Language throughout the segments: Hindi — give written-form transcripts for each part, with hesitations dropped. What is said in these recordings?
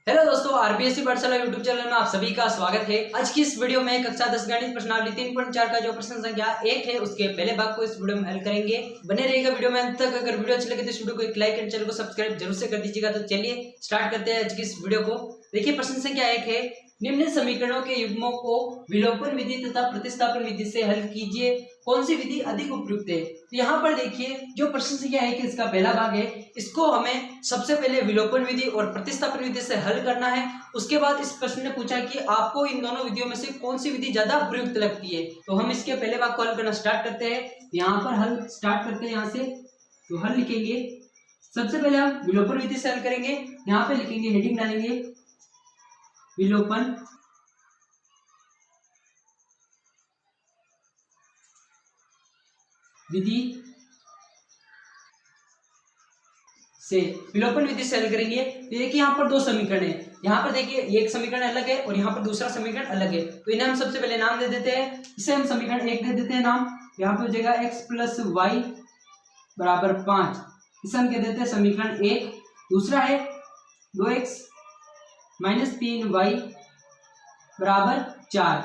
हेलो दोस्तों, आरबीएससी पाठशाला यूट्यूब चैनल में आप सभी का स्वागत है। आज की इस वीडियो में कक्षा 10 गणित प्रश्नावली 3.4 का जो प्रश्न संख्या 1 है उसके पहले भाग को इस वीडियो में हल करेंगे। बने रहेगा वीडियो में अंत तक। अगर वीडियो अच्छी लगे तो इस वीडियो को एक लाइक एंड चैनल को सब्सक्राइब जरूर से कर दीजिएगा। तो चलिए स्टार्ट करते हैं आज की इस वीडियो को। देखिए प्रश्न संख्या 1 है, निम्न समीकरणों के युग्मों को विलोपन विधि तथा प्रतिस्थापन विधि से हल कीजिए, कौन सी विधि अधिक उपयुक्त है। तो यहाँ पर देखिए जो प्रश्न संख्या है कि इसका पहला भाग है, इसको हमें सबसे पहले विलोपन विधि और प्रतिस्थापन विधि से हल करना है। उसके बाद इस प्रश्न ने पूछा कि आपको इन दोनों विधियों में से कौन सी विधि ज्यादा प्रयुक्त लगती है। तो हम इसके पहले भाग को हल करना स्टार्ट करते हैं। यहाँ पर हल स्टार्ट करते हैं, यहाँ से तो हल लिखेंगे। सबसे पहले हम विलोपन विधि से हल करेंगे। यहाँ पे लिखेंगे, हेडिंग डालेंगे विलोपन विधि से, विलोपन विधि से हल करेंगे। तो देखिए यहाँ पर दो समीकरण है, यहाँ पर देखिए एक समीकरण अलग है और यहाँ पर दूसरा समीकरण अलग है। तो इन्हें हम सबसे पहले नाम दे देते हैं। इसे हम समीकरण 1 दे देते हैं नाम। यहाँ पे हो जाएगा x प्लस वाई बराबर 5, इसे हम कह देते हैं समीकरण 1। दूसरा है 2x माइनस 3y बराबर 4,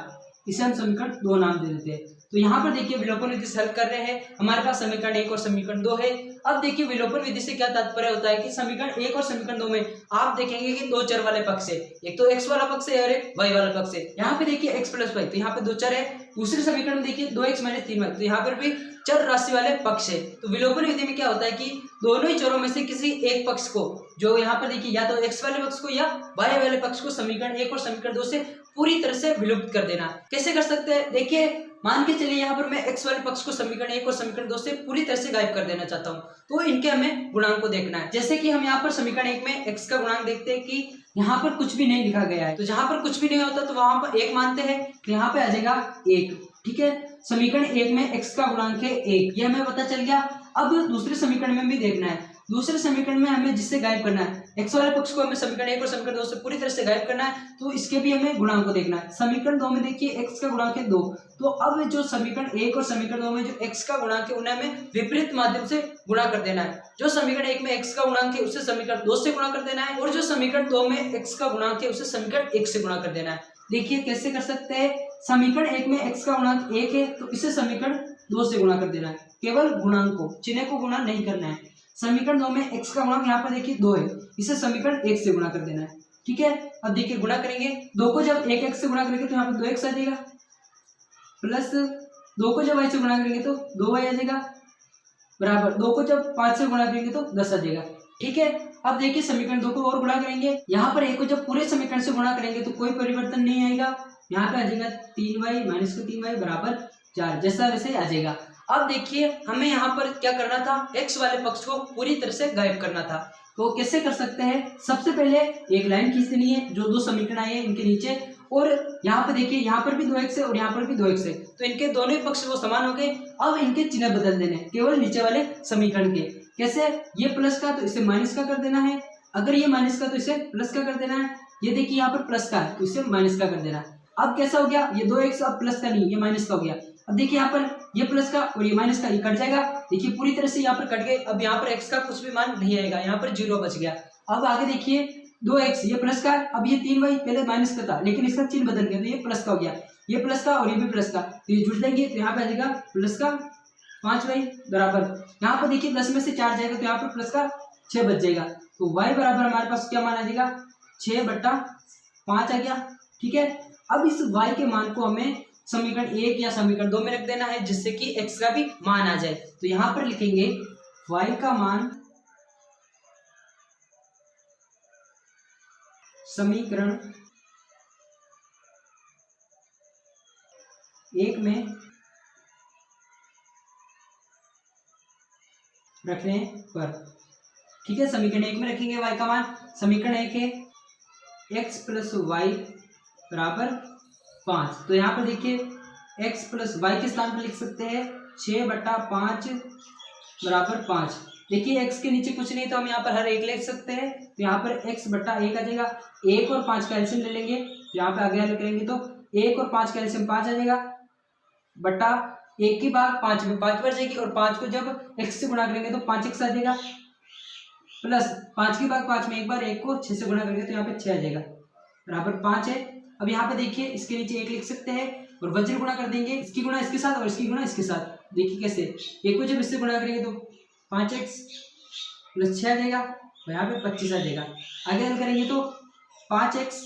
इसे हम समीकरण 2 नाम दे देते हैं। तो यहाँ पर देखिए विलोपन विधि से हल कर रहे हैं, हमारे पास समीकरण 1 और समीकरण 2 है। अब देखिए विलोपन विधि से क्या तात्पर्य होता है कि समीकरण 1 और समीकरण 2 में आप देखेंगे कि दो चर वाले पक्ष है, एक तो x वाला पक्ष है और एक y वाला पक्ष है। यहाँ पे देखिए x प्लस वाई, तो यहाँ पे दो चर है। दूसरे समीकरण में देखिए 2x माइनस 3y, तो यहाँ पर भी चर राशि वाले पक्ष है। तो विलोपन विधि में क्या होता है कि दोनों ही चरों में से किसी एक पक्ष को, जो यहाँ पर देखिए या तो x वाले पक्ष को या y वाले पक्ष को समीकरण 1 और समीकरण 2 से पूरी तरह से विलुप्त कर देना। कैसे कर सकते हैं, देखिए मान के चलिए यहाँ पर मैं x वाले पक्ष को समीकरण 1 और समीकरण 2 से पूरी तरह से गायब कर देना चाहता हूँ। तो इनके हमें गुणांक को देखना है। जैसे कि हम यहाँ पर समीकरण 1 में x का गुणांक देखते हैं कि यहाँ पर कुछ भी नहीं लिखा गया है, तो जहां पर कुछ भी नहीं होता तो वहां पर 1 मानते हैं, तो यहाँ पे आ जाएगा 1। ठीक है, समीकरण 1 में x का गुणांक है 1, ये हमें पता चल गया। अब दूसरे समीकरण में भी देखना है। दूसरे समीकरण में हमें जिससे गायब करना है, x वाले पक्ष को हमें समीकरण 1 और समीकरण 2 से पूरी तरह से गायब करना है, तो इसके भी हमें गुणांक को देखना है। समीकरण 2 में देखिए x का गुणांक है 2, तो अब जो समीकरण 1 और समीकरण 2 में जो x का गुणांक है उन्हें हमें विपरीत माध्यम से गुणा कर देना है। जो समीकरण 1 में x का गुणांक है उसे समीकरण 2 से गुणा कर देना है, और जो समीकरण 2 में x का गुणांक है उसे समीकरण 1 से गुणा कर देना है। देखिए कैसे कर सकते हैं, समीकरण 1 में x का गुणांक 1 है तो इसे समीकरण 2 से गुणा कर देना है, केवल गुणांक को, चिन्ह को गुणा नहीं करना है। समीकरण 2 में x का गुणांक यहाँ पर देखिए 2 है, इसे समीकरण 1 से गुणा कर देना है। ठीक है, अब देखिए गुणा करेंगे, 2 को जब 1x से गुणा करेंगे तो यहाँ पर 2x आ जाएगा, प्लस 2 को जब y से गुणा करेंगे तो 2y आ जाएगा, बराबर 2 को जब 5 से गुणा करेंगे तो 10 आ जाएगा। ठीक है, अब देखिए समीकरण 2 को और गुणा करेंगे, यहाँ पर 1 को जब पूरे समीकरण से गुणा करेंगे तो कोई परिवर्तन नहीं आएगा, यहाँ पे आ जाएगा 3y माइनस 3y बराबर 4, जैसा वैसे आ जाएगा। अब देखिए हमें यहाँ पर क्या करना था, x वाले पक्ष को पूरी तरह से गायब करना था। तो कैसे कर सकते हैं, सबसे पहले एक लाइन खींच देनी है जो दो समीकरण आए हैं इनके नीचे, और यहाँ पर देखिए यहाँ पर भी 2x है और यहाँ पर भी 2x है, तो इनके दोनों ही पक्ष वो समान हो गए। अब इनके चिन्ह बदल देने केवल नीचे वाले समीकरण के। कैसे, ये प्लस का तो इसे माइनस का कर देना है, अगर ये माइनस का तो इसे प्लस का कर देना है। ये देखिए यहाँ पर प्लस का है तो इसे माइनस का कर देना है। अब कैसा हो गया, ये 2x अब प्लस का नहीं, ये माइनस का हो गया। अब देखिए यहाँ पर ये प्लस का और ये माइनस का, ये कट जाएगा। देखिए पूरी तरह से यहाँ पर कट गए। अब यहाँ पर x का कुछ भी मान नहीं आएगा, यहाँ पर 0 बच गया। अब आगे देखिए 2x, ये प्लस का, अब ये 3y पहले माइनस का था लेकिन इसका चिन्ह बदल गया तो ये प्लस का हो गया, ये प्लस का और ये भी प्लस का, तो ये जुड़ जाएंगे तो यहाँ पे आ जाएगा प्लस का 5y बराबर, यहाँ पर देखिए 10 में से 4 जाएगा तो यहाँ पर प्लस का 6 बच जाएगा। तो y बराबर हमारे पास क्या मान आ जाएगा, 6/5 आ गया। ठीक है, अब इस y के मान को हमें समीकरण 1 या समीकरण 2 में रख देना है जिससे कि x का भी मान आ जाए। तो यहाँ पर लिखेंगे y का मान समीकरण 1 में रखने पर। ठीक है, समीकरण 1 में रखेंगे y का मान। समीकरण 1 है x प्लस वाई बराबर 5, तो यहाँ पर देखिए x प्लस वाई के स्थान पर लिख सकते हैं 6/5 बराबर 5। देखिए x के नीचे कुछ नहीं तो हम यहाँ पर हर एक लिख सकते हैं, तो यहाँ पर x/1 आ जाएगा। 1 और 5 का एलसीएम ले लेंगे, यहाँ पे आगे हल करेंगे तो 1 और 5 का एलसीएम 5 आ जाएगा, बटा 1 की बार 5 में 5 बढ़ जाएगी, और 5 को जब x से गुणा करेंगे तो 5x आ जाएगा। प्लस 5 की भाग 5 में एक बार, 1 को 6 से गुणा करेंगे तो यहाँ पे 6 आ जाएगा, बराबर 5 है। अब यहाँ पे देखिए इसके नीचे 1 लिख सकते हैं और वज्र गुणा कर देंगे, इसकी गुणा इसके साथ और इसकी गुणा इसके साथ। देखिए कैसे, 1 को जब इससे गुणा करेंगे तो 5x प्लस 6 आ जाएगा और यहाँ पे 25 आ जाएगा। आगे हल करेंगे तो 5x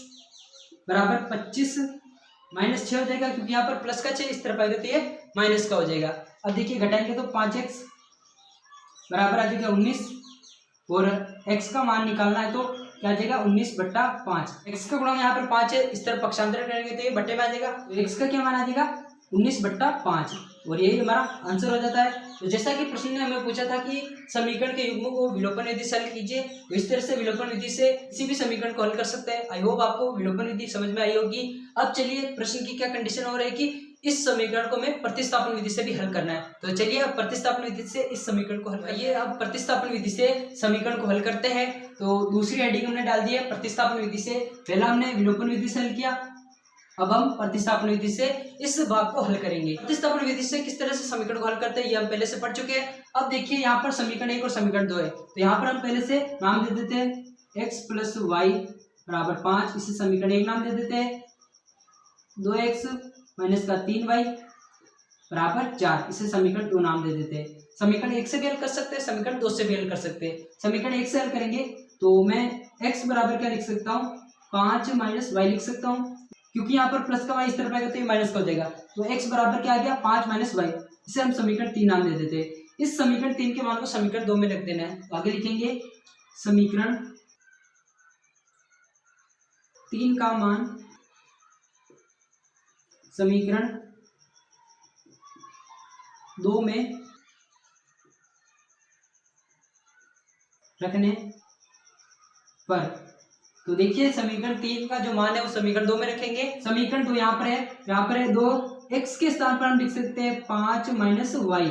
बराबर 25 माइनस 6 हो जाएगा, क्योंकि यहाँ पर प्लस का 6 इस तरफ आएगा तो ये माइनस का हो जाएगा। अब देखिए घटाएंगे तो 5x बराबर आ जाएगा 19 और x का मान निकालना है तो क्या आ जाएगा 19/5। x का गुणा यहाँ पर 5 है, इस तरफ पक्षांतर करेंगे तो ये बट्टे में आ जाएगा, तो x का क्या मान आ जाएगा 19/5 और यही हमारा आंसर हो जाता है। तो जैसा कि प्रश्न ने हमें पूछा था कि समीकरण के युग्मों को विलोपन विधि से हल कीजिए, तो इस तरह से विलोपन विधि से किसी भी समीकरण को हल कर सकते हैं। आई होप आपको विलोपन विधि समझ में आई होगी। अब चलिए प्रश्न की क्या कंडीशन हो रही है कि इस समीकरण को हमें प्रतिस्थापन विधि से भी हल करना है। तो चलिए अब प्रतिस्थापन विधि से इस समीकरण को हल आइए अब प्रतिस्थापन विधि से समीकरण को हल करते हैं। तो दूसरी हेडिंग हमने डाल दी है प्रतिस्थापन विधि से। पहला हमने विलोपन विधि से हल किया, अब हम प्रतिस्थापन विधि से इस भाग को हल करेंगे। प्रतिस्थापन विधि से किस तरह से समीकरण को हल करते हैं ये हम पहले से पढ़ चुके हैं। अब देखिए यहाँ पर समीकरण 1 और समीकरण 2 है, तो यहाँ पर हम पहले से नाम दे देते हैं x प्लस वाई बराबर 5, इसे समीकरण 1 नाम दे देते हैं। 2x माइनस का 3y बराबर 4, इसे समीकरण 2 नाम दे देते हैं। समीकरण 1 से भी हल कर सकते हैं, समीकरण 2 से भी हल कर सकते हैं। समीकरण 1 से हल करेंगे तो मैं x बराबर क्या लिख सकता हूँ 5 माइनस वाई लिख सकता हूँ, क्योंकि यहाँ पर प्लस का y इस तरफ आएगा तो ये माइनस का हो जाएगा। तो x बराबर क्या आ गया 5 माइनस वाई, इसे हम समीकरण 3 नाम दे देते हैं। इस समीकरण 3 के मान को समीकरण 2 में रख देना है। तो आगे लिखेंगे समीकरण 3 का मान समीकरण 2 में रखने पर, तो देखिए समीकरण 3 का जो मान है वो समीकरण 2 में रखेंगे। समीकरण 2 यहाँ पर है 2, x के स्थान पर हम लिख सकते हैं 5 माइनस वाई,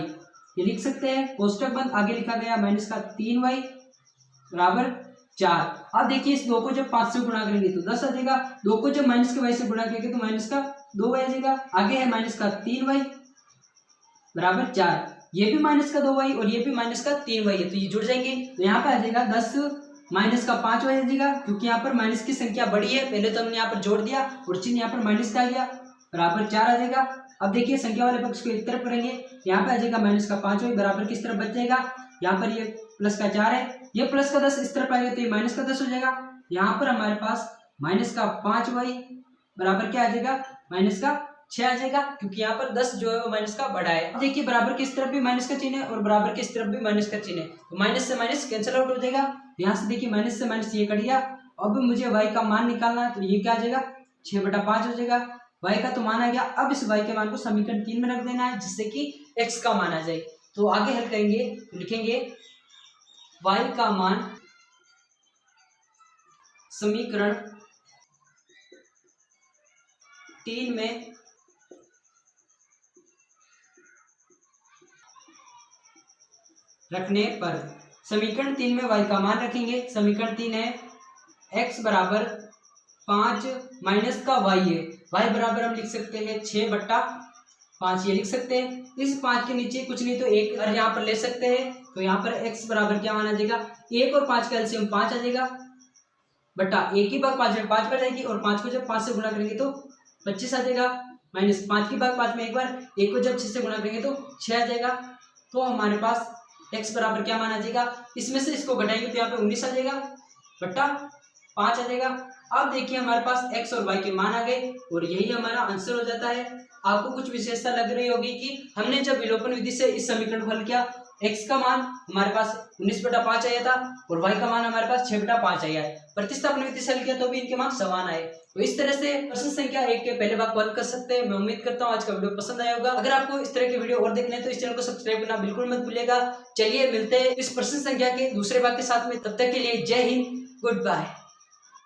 ये लिख सकते हैं कोष्टक बंद, आगे लिखा गया माइनस का 3y बराबर 4। अब देखिए इस 2 को जब 5 से गुणा करेंगे तो 10 आ जाएगा, 2 को जब माइनस के y से गुणा करेंगे तो माइनस का 2y आ जाएगा। आगे है माइनस का 3y बराबर 4, ये भी माइनस का 2y और ये भी माइनस का 3y है, तो ये जुड़ जाएंगे। तो यहाँ पे आ जाएगा 10 माइनस का 5y आ जाएगा, क्योंकि यहाँ पर माइनस की संख्या बड़ी है, पहले तो हमने यहाँ पर जोड़ दिया और चिन्ह यहाँ पर माइनस का आ गया, बराबर 4 आ जाएगा। अब देखिए संख्या वाले पक्ष को एक तरफ करेंगे, यहाँ पे आ जाएगा माइनस का 5y बराबर किस तरफ बच जाएगा, यहाँ पर ये प्लस का 4 है, ये प्लस का 10 इस तरफ आएगा तो ये माइनस का 10 हो जाएगा। यहाँ पर हमारे पास माइनस का 5y बराबर क्या आ जाएगा माइनस का 6 आ जाएगा, क्योंकि यहाँ पर 10 जो है वो माइनस का बड़ा है। अब देखिए बराबर की इस तरफ भी माइनस का चिन्ह है और बराबर की इस तरफ भी माइनस का चिन्ह है, तो माइनस से माइनस कैंसिल आउट हो जाएगा। यहाँ से देखिए माइनस से माइनस ये कट गया। अब मुझे y का मान निकालना है, तो ये क्या आ जाएगा 6/5 हो जाएगा। y का तो मान आ गया, अब इस y के मान को समीकरण 3 में रख देना है, जिससे कि x का मान आ जाए। तो आगे हल करेंगे तो लिखेंगे y का मान समीकरण 3 में रखने पर, समीकरण 3 में y का मान रखेंगे। समीकरण 3 है x बराबर 5 माइनस का y है, y बराबर हम लिख सकते हैं 6/5, ये लिख सकते हैं। इस 5 के नीचे कुछ नहीं तो 1 और यहाँ पर ले सकते हैं, तो यहाँ पर x बराबर क्या मान आ जाएगा 1 और 5 का एलसीएम 5 आ जाएगा, बटा 1 की भाग 5 में 5 बढ़ जाएगी और 5 को जब 5 से गुणा करेंगे तो 25 आ जाएगा, माइनस 5 की भाग 5 में एक बार, 1 को जब 6 से गुणा करेंगे तो 6 आ जाएगा। तो हमारे पास x बराबर क्या मान आ जाएगा, इसमें से इसको घटाएंगे तो यहाँ पे 19 आ जाएगा बट्टा 5 आ जाएगा। अब देखिए हमारे पास x और y के मान आ गए और यही हमारा आंसर हो जाता है। आपको कुछ विशेषता लग रही होगी कि हमने जब विलोपन विधि से इस समीकरण को हल किया, x का मान हमारे पास 19/5 आया था और y का मान हमारे पास 6/5 आया है। प्रतिस्थापन विधि से हल किया तो भी इनके मान समान आए। तो इस तरह से प्रश्न संख्या 1 के पहले भाग को हल कर सकते हैं। मैं उम्मीद करता हूँ आज का वीडियो पसंद आया होगा। अगर आपको इस तरह के वीडियो और देखने हैं तो इस चैनल को सब्सक्राइब करना बिल्कुल मत भूलिएगा। चलिए मिलते हैं इस प्रश्न संख्या के दूसरे भाग के साथ में, तब तक के लिए जय हिंद, गुड बाय।